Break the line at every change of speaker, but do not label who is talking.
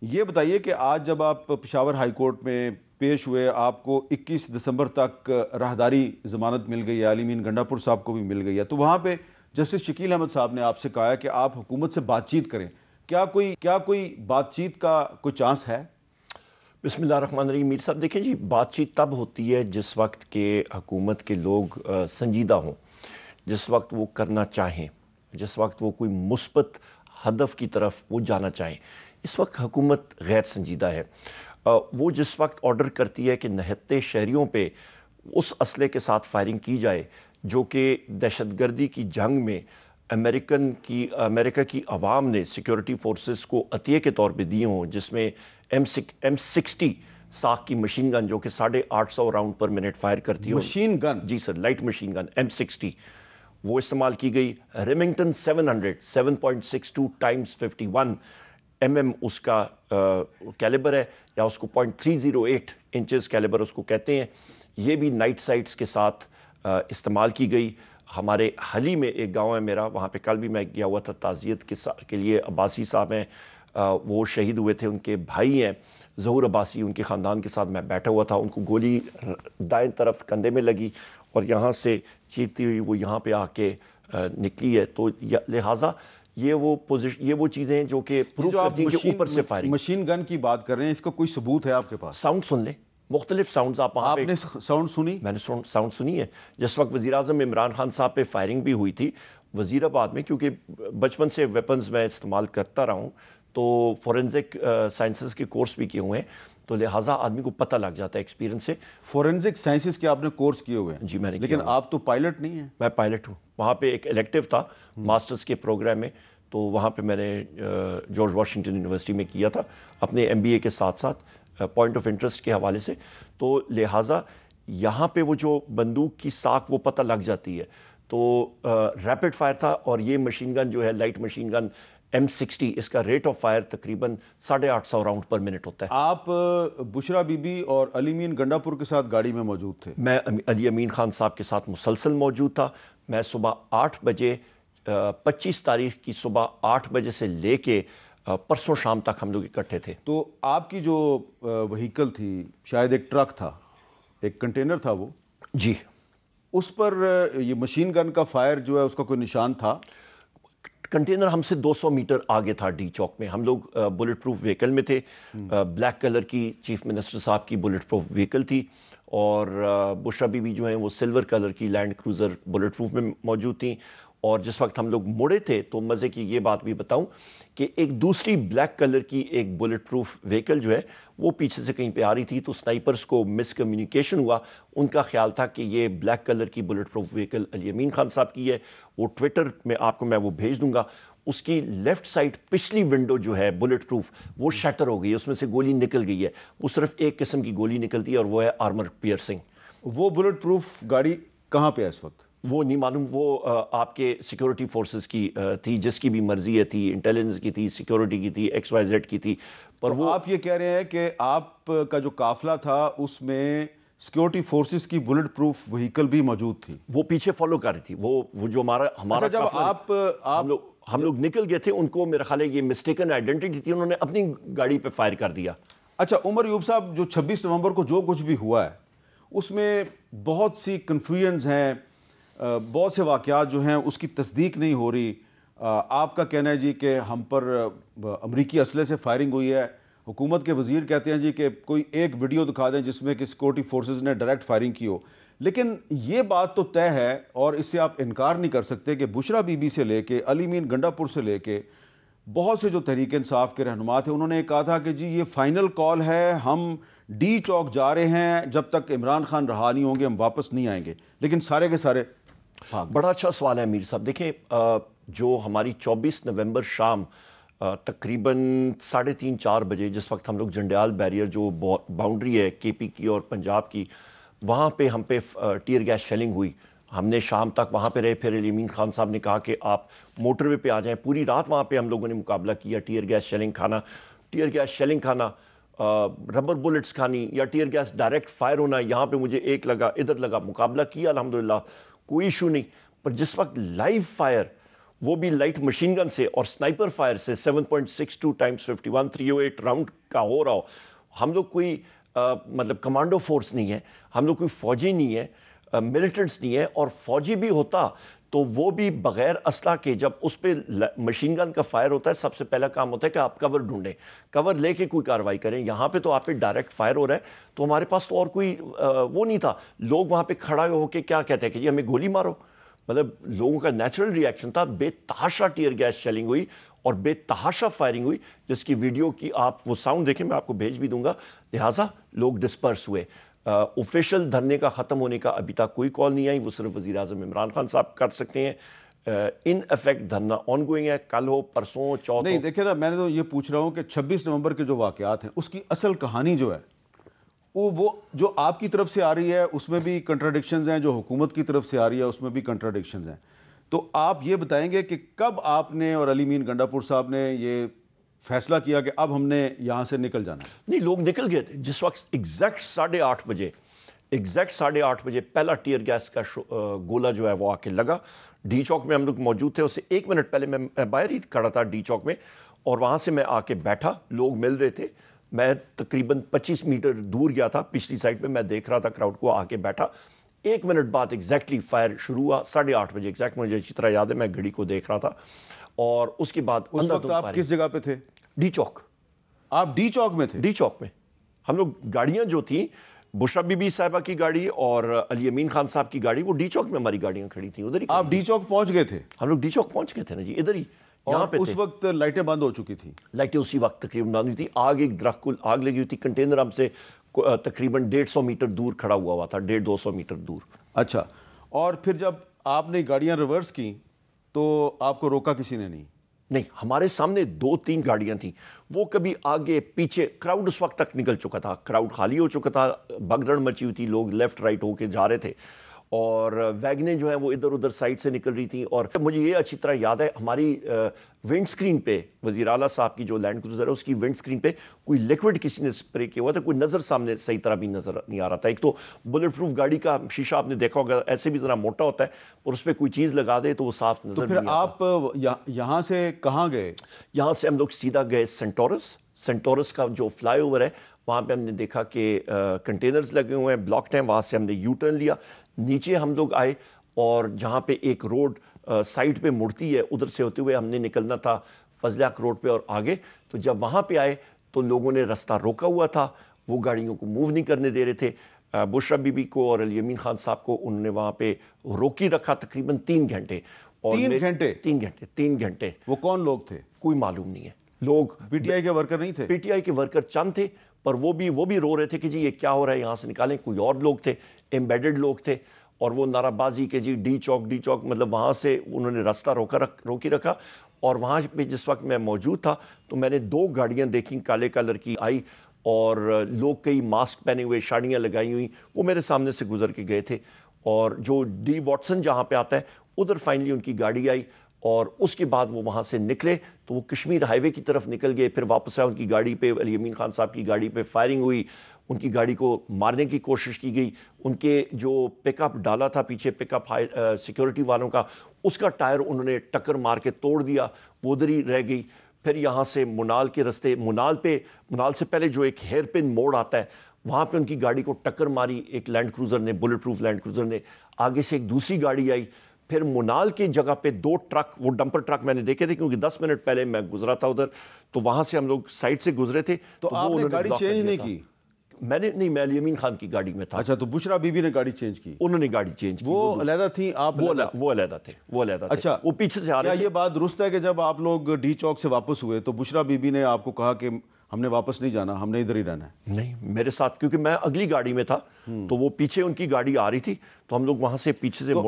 یہ بتائیے کہ آج جب آپ پشاور ہائی کورٹ میں پیش ہوئے، آپ کو 21 دسمبر تک راہداری ضمانت مل گئی ہے، علی امین گنڈا پور صاحب کو بھی مل گئی ہے، تو وہاں پہ جسٹس شکیل احمد صاحب نے آپ سے کہا ہے کہ آپ حکومت سے بات چیت کریں، کیا کوئی بات چیت کا کوئی چانس ہے؟
بسم اللہ الرحمن الرحیم۔ میر صاحب دیکھیں جی، بات چیت تب ہوتی ہے جس وقت کہ حکومت کے لوگ سنجیدہ ہوں، جس وقت وہ کرنا چاہیں، جس وقت وہ کوئی مثبت ہدف کی طرف وہ جانا چاہیں۔ اس وقت حکومت غیر سنجیدہ ہے۔ وہ جس وقت آرڈر کرتی ہے کہ نہتے شہریوں پہ اس اسلحے کے ساتھ فائرنگ کی جائے جو کہ دہشت گردی کی جنگ میں امریکہ کی عوام نے سیکیورٹی فورسز کو عطیے کے طور پہ دیے ہوں، جس میں M60 ساخ کی مشین گن جو کہ 850 راؤنڈ پر منٹ فائر کرتی ہو،
مشین گن؟
جی سر، لائٹ مشین گن M60 وہ استعمال کی گئی۔ ریمنگٹن 700 ٹائمز 51 mm اس کا کیلیبر ہے، یا اس کو 0.308 انچز کیلیبر اس کو کہتے ہیں۔ یہ بھی نائٹ سائٹس کے ساتھ استعمال کی گئی۔ ہمارے حلی میں ایک گاؤں ہے میرا، وہاں پہ کل بھی میں گیا ہوا تھا تعزیت کے لیے۔ عباسی صاحب ہیں، وہ شہید ہوئے تھے، ان کے بھائی ہیں ظہور عباسی، ان کے خاندان کے ساتھ میں بیٹھا ہوا تھا۔ ان کو گولی دائیں طرف کندھے میں لگی اور یہاں سے چیرتی ہوئی وہ یہاں پہ آ کے نکلی ہے۔ تو لہٰذا یہ وہ چیزیں ہیں جو کہ پروف کرتی ہیں کہ اوپر سے فائرنگ۔
مشین گن کی بات کر رہے ہیں، اس کا کوئی ثبوت ہے آپ کے پاس؟
ساؤنڈ سن لیں، مختلف ساؤنڈز آپ
نے ساؤنڈ سنی؟
میں نے ساؤنڈ سنی ہے۔ جس وقت وزیراعظم عمران خان صاحب پہ فائرنگ بھی ہوئی تھی وزیر آباد میں، کیونکہ بچپن سے ویپنز میں استعمال کرتا رہا ہوں، تو فورنزک سائنسز کے کورس بھی کیے ہوئے ہیں، تو لہٰذا آدمی کو پتہ لگ جاتا ہے ایکسپیرینس سے۔
فورنزک سائنسز کے آپ نے کورس کیے ہوئے ہیں؟
جی میں نے،
لیکن آپ تو پائلٹ نہیں ہیں۔
میں پائلٹ ہوں۔ وہاں پہ ایک الیکٹیو تھا ماسٹرز کے پروگرام میں، تو وہاں پہ میں نے جارج واشنگٹن یونیورسٹی میں کیا تھا اپنے MBA کے ساتھ ساتھ پوائنٹ آف انٹرسٹ کے حوالے سے۔ تو لہٰذا یہاں پہ وہ جو بندوق کی ساکھ وہ پتہ لگ جاتی ہے۔ تو ریپڈ فائر تھا، اور یہ مشین گن جو ہے لائٹ مشین گن M60، اس کا ریٹ آف فائر تقریباً 850 راؤنڈ پر منٹ ہوتا ہے۔
آپ بشرا بی بی اور علی امین گنڈا پور کے ساتھ گاڑی میں موجود تھے؟
میں علی امین خان صاحب کے ساتھ مسلسل موجود تھا۔ میں صبح 8 بجے 25 تاریخ کی صبح 8 بجے سے لے کے پرسوں شام تک ہم لوگ اکٹھے تھے۔
تو آپ کی جو وہیکل تھی، شاید ایک ٹرک تھا، ایک کنٹینر تھا وہ؟
جی۔
اس پر یہ مشین گن کا فائر جو ہے اس کا کوئی نشان تھا؟
کنٹینر ہم سے 200 میٹر آگے تھا ڈی چوک میں۔ ہم لوگ بلٹ پروف وہیکل میں تھے، بلیک کلر کی چیف منسٹر صاحب کی بلٹ پروف وہیکل تھی، اور بشرا بی بی جو ہیں وہ سلور کلر کی لینڈ کروزر بلٹ پروف میں موجود تھیں۔ اور جس وقت ہم لوگ مڑے تھے تو مزے کی یہ بات بھی بتاؤں کہ ایک دوسری بلیک کلر کی ایک بلٹ پروف وہیکل جو ہے وہ پیچھے سے کہیں پہ آ رہی تھی، تو سنائپرز کو مس کمیونیکیشن ہوا۔ ان کا خیال تھا کہ یہ بلیک کلر کی بلٹ پروف وہیکل علی امین خان صاحب کی ہے۔ وہ ٹویٹر میں آپ کو میں وہ بھیج دوں گا۔ اس کی لیفٹ سائڈ پچھلی ونڈو جو ہے بلٹ پروف وہ شیٹر ہو گئی ہے، اس میں سے گولی نکل گئی ہے۔ وہ صرف ایک قسم کی گولی نکلتی ہے اور وہ ہے آرمر پیئرسنگ۔
وہ بلٹ پروف گاڑی کہاں پہ ہے اس وقت؟
وہ نہیں معلوم، وہ آپ کے سیکیورٹی فورسز کی تھی، جس کی بھی مرضی ہے، تھی انٹیلیجنس کی تھی، سیکیورٹی کی تھی، XYZ کی تھی۔ پر وہ
آپ یہ کہہ رہے ہیں کہ آپ کا جو قافلہ تھا اس میں سیکیورٹی فورسز کی بلٹ پروف وہیکل بھی موجود تھی؟
وہ پیچھے فالو کر رہی تھی، وہ جو ہمارا
جب
ہم لوگ نکل گئے تھے، ان کو میرا خیال ہے یہ مسٹیکن آئیڈینٹی تھی، انہوں نے اپنی گاڑی پہ فائر کر دیا۔
اچھا عمر ایوب صاحب، جو 26 نومبر کو جو کچھ بھی ہوا ہے اس میں بہت سی کنفیوژنز ہیں، بہت سے واقعات جو ہیں اس کی تصدیق نہیں ہو رہی۔ آپ کا کہنا ہے جی کہ ہم پر امریکی اسلحے سے فائرنگ ہوئی ہے، حکومت کے وزیر کہتے ہیں جی کہ کوئی ایک ویڈیو دکھا دیں جس میں کہ سیکورٹی فورسز نے ڈائریکٹ فائرنگ کی ہو۔ لیکن یہ بات تو طے ہے اور اس سے آپ انکار نہیں کر سکتے کہ بشرا بی بی سے لے کے علی امین گنڈا پور سے لے کے بہت سے جو تحریک انصاف کے رہنما تھے، انہوں نے کہا تھا کہ جی یہ فائنل کال ہے، ہم ڈی چوک جا رہے ہیں، جب تک عمران خان رہا نہیں ہوں گے ہم واپس نہیں آئیں گے، لیکن سارے کے سارے
بڑا اچھا سوال ہے میر صاحب۔ دیکھیں، جو ہماری 24 نومبر شام تقریباً 3:30-4 بجے، جس وقت ہم لوگ جنڈیال بیریئر جو باؤنڈری ہے KP کی اور پنجاب کی، وہاں پہ ہم پہ ٹیئر گیس شیلنگ ہوئی۔ ہم نے شام تک وہاں پہ رہے، پھر علی امین خان صاحب نے کہا کہ آپ موٹر وے پہ آ جائیں۔ پوری رات وہاں پہ ہم لوگوں نے مقابلہ کیا، ٹیئر گیس شیلنگ کھانا، ربر بلٹس کھانی، یا ٹیئر گیس ڈائریکٹ فائر ہونا۔ یہاں پہ مجھے ایک لگا، ادھر لگا، مقابلہ کیا، الحمدللہ کوئی ایشو نہیں۔ پر جس وقت لائیو فائر وہ بھی لائٹ مشین گن سے اور سنائپر فائر سے 7.62 ٹائمز 51 308 راؤنڈ کا ہو رہا ہو. ہم لوگ کوئی مطلب کمانڈو فورس نہیں ہے, ہم لوگ کوئی فوجی نہیں ہے, ملیٹنٹس نہیں ہے, اور فوجی بھی ہوتا تو وہ بھی بغیر اسلحہ کے جب اس پہ مشین گن کا فائر ہوتا ہے سب سے پہلا کام ہوتا ہے کہ آپ کور ڈھونڈیں, کور لے کے کوئی کاروائی کریں. یہاں پہ تو آپ پہ ڈائریکٹ فائر ہو رہا ہے, تو ہمارے پاس تو اور کوئی وہ نہیں تھا. لوگ وہاں پہ کھڑا ہو کے کیا کہتے ہیں کہ جی ہمیں گولی مارو. مطلب لوگوں کا نیچرل ری ایکشن تھا. بے تحاشا ٹیئر گیس شیلنگ ہوئی اور بے تحاشا فائرنگ ہوئی, جس کی ویڈیو کی آپ وہ ساؤنڈ دیکھیں, میں آپ کو بھیج بھی دوں گا. لہٰذا لوگ ڈسپرس ہوئے. آفیشیل دھرنے کا ختم ہونے کا ابھی تک کوئی کال نہیں آئی, وہ صرف وزیر اعظم عمران خان صاحب کر سکتے ہیں. In effect dharna on going ہے, کل ہو پرسوں چوتھ. نہیں
دیکھیں نا, میں نے تو یہ پوچھ رہا ہوں کہ 26 نومبر کے جو واقعات ہیں اس کی اصل کہانی جو ہے وہ جو آپ کی طرف سے آ رہی ہے اس میں بھی کنٹراڈکشنز ہیں, جو حکومت کی طرف سے آ رہی ہے اس میں بھی کنٹراڈکشنز ہیں. تو آپ یہ بتائیں گے کہ کب آپ نے اور علی مین گنڈاپور صاحب نے یہ فیصلہ کیا کہ اب ہم نے یہاں سے نکل جانا ہے؟
نہیں, لوگ نکل گئے تھے جس وقت ایگزیکٹ 8:30 بجے پہلا ٹیئر گیس کا گولہ جو ہے وہ آ کے لگا. ڈی چوک میں ہم لوگ موجود تھے, اس سے 1 منٹ پہلے میں باہر ہی کھڑا تھا ڈی چوک میں, اور وہاں سے میں آ کے بیٹھا, لوگ مل رہے تھے. میں تقریباً 25 میٹر دور گیا تھا پچھلی سائڈ پہ, میں دیکھ رہا تھا کراؤڈ کو, آ کے بیٹھا. 1 منٹ بعد ایگزیکٹلی فائر شروع ہوا. 8:30 بجے ایگزیکٹ مجھے اچھی طرح یاد ہے, میں گھڑی کو دیکھ رہا تھا. اور اس کے بعد
اس وقت آپ کس جگہ پہ تھے؟
ڈی چوک.
آپ ڈی چوک میں تھے؟
ڈی چوک میں ہم لوگ, گاڑیاں جو تھیں بشرا بی بی صاحبہ کی گاڑی اور علی امین خان صاحب کی گاڑی, وہ ڈی چوک میں ہماری گاڑیاں کھڑی تھیں. ادھر ہی
آپ ڈی چوک پہنچ گئے تھے؟
ہم لوگ ڈی چوک پہنچ گئے تھے نا جی, ادھر ہی.
یہاں پہ اس وقت لائٹیں بند ہو چکی تھیں؟
لائٹیں اسی وقت تقریباً بند ہوئی تھی. آگ, ایک درخت کو آگ لگی ہوئی تھی. کنٹینر ہم سے تقریباً 150 میٹر دور کھڑا ہوا تھا, 150-200 میٹر دور.
اچھا, اور پھر جب آپ نے گاڑیاں ریورس کی تو آپ کو روکا کسی نے نہیں؟
نہیں, ہمارے سامنے 2-3 گاڑیاں تھیں, وہ کبھی آگے پیچھے. کراؤڈ اس وقت تک نکل چکا تھا, کراؤڈ خالی ہو چکا تھا, بگدڑ مچی ہوئی تھی, لوگ لیفٹ رائٹ ہو کے جا رہے تھے, اور ویگنیں جو ہیں وہ ادھر ادھر سائڈ سے نکل رہی تھیں. اور مجھے یہ اچھی طرح یاد ہے, ہماری ونڈ سکرین پہ وزیر اعلیٰ صاحب کی جو لینڈ کروزر ہے اس کی ونڈ سکرین پہ کوئی لیکوڈ کسی نے سپرے کیا ہوا تھا. کوئی نظر سامنے صحیح طرح بھی نظر نہیں آ رہا تھا. ایک تو بلٹ پروف گاڑی کا شیشہ آپ نے دیکھا ہوگا, ایسے بھی ذرا موٹا ہوتا ہے, اور اس پہ کوئی چیز لگا دے تو وہ صاف نظر نہیں آتا.
تو پھر آپ یہاں سے کہاں گئے؟
یہاں سے ہم لوگ سیدھا گئے سینٹورس کا جو فلائی اوور ہے, وہاں پہ ہم نے دیکھا کہ کنٹینرز لگے ہوئے ہیں, بلاکڈ ہیں. وہاں سے ہم نے یو ٹرن لیا, نیچے ہم لوگ آئے, اور جہاں پہ ایک روڈ سائڈ پہ مڑتی ہے ادھر سے ہوتے ہوئے ہم نے نکلنا تھا فضل حق روڈ پہ اور آگے. تو جب وہاں پہ آئے تو لوگوں نے رستہ روکا ہوا تھا, وہ گاڑیوں کو موو نہیں کرنے دے رہے تھے. بشرا بی بی کو اور علی امین خان صاحب کو انہوں نے وہاں پہ روکی رکھا تقریباً 3 گھنٹے. 3 گھنٹے.
وہ کون لوگ تھے؟
کوئی معلوم نہیں ہے. لوگ
پی ٹی آئی کے ورکر نہیں تھے؟
پی ٹی آئی کے ورکر چند تھے, پر وہ بھی رو رہے تھے کہ جی یہ کیا ہو رہا ہے, یہاں سے نکالیں. کوئی اور لوگ تھے, ایمبیڈڈ لوگ تھے, اور وہ نعرہ بازی کہ جی ڈی چوک, مطلب وہاں سے انہوں نے راستہ روکی رکھا. اور وہاں پہ جس وقت میں موجود تھا تو میں نے 2 گاڑیاں دیکھیں کالے کلر کی آئی, اور لوگ کئی ماسک پہنے ہوئے, شاڑیاں لگائی ہوئی, وہ میرے سامنے سے گزر کے گئے تھے. اور جو ڈی واٹسن جہاں پہ آتا ہے ادھر فائنلی ان کی گاڑی آئی, اور اس کے بعد وہ وہاں سے نکلے تو وہ کشمیر ہائی وے کی طرف نکل گئے. پھر واپس آئے, ان کی گاڑی پہ, علی امین خان صاحب کی گاڑی پہ فائرنگ ہوئی, ان کی گاڑی کو مارنے کی کوشش کی گئی. ان کے جو پک اپ ڈالا تھا پیچھے, پک اپ سیکیورٹی والوں کا, اس کا ٹائر انہوں نے ٹکر مار کے توڑ دیا, وہ ادھر ہی رہ گئی. پھر یہاں سے منال کے رستے, منال سے پہلے جو ایک ہیئر پن موڑ آتا ہے, وہاں پہ ان کی گاڑی کو ٹکر ماری ایک لینڈ کروزر نے, بلٹ پروف لینڈ کروزر نے. آگے سے ایک دوسری گاڑی آئی. پھر منال کی جگہ پہ 2 ٹرک, وہ ڈمپر ٹرک میں نے دیکھے تھے کیونکہ 10 منٹ پہلے میں گزرا تھا ادھر, تو وہاں سے ہم لوگ سائڈ سے گزرے تھے.
تو آپ نے گاڑی چینج نہیں کی؟
میں نے نہیں, میں علی امین خان کی گاڑی میں تھا.
اچھا, تو بشرا بی بی نے گاڑی چینج کی؟
انہوں نے گاڑی چینج کی.
وہ علیحدہ تھی, آپ
وہ علیحدہ تھے.
اچھا,
وہ پیچھے سے آ رہے تھے.
یہ بات درست ہے کہ جب آپ لوگ ڈی چوک سے واپس ہوئے تو بشرا بی بی نے آپ کو کہا کہ ہم نے واپس نہیں جانا, ہم نے ادھر ہی رہنا ہے؟
نہیں, میرے ساتھ, کیونکہ میں اگلی گاڑی میں تھا تو وہ پیچھے ان کی گاڑی آ رہی تھی, تو ہم لوگ وہاں سے پیچھے سے مڑ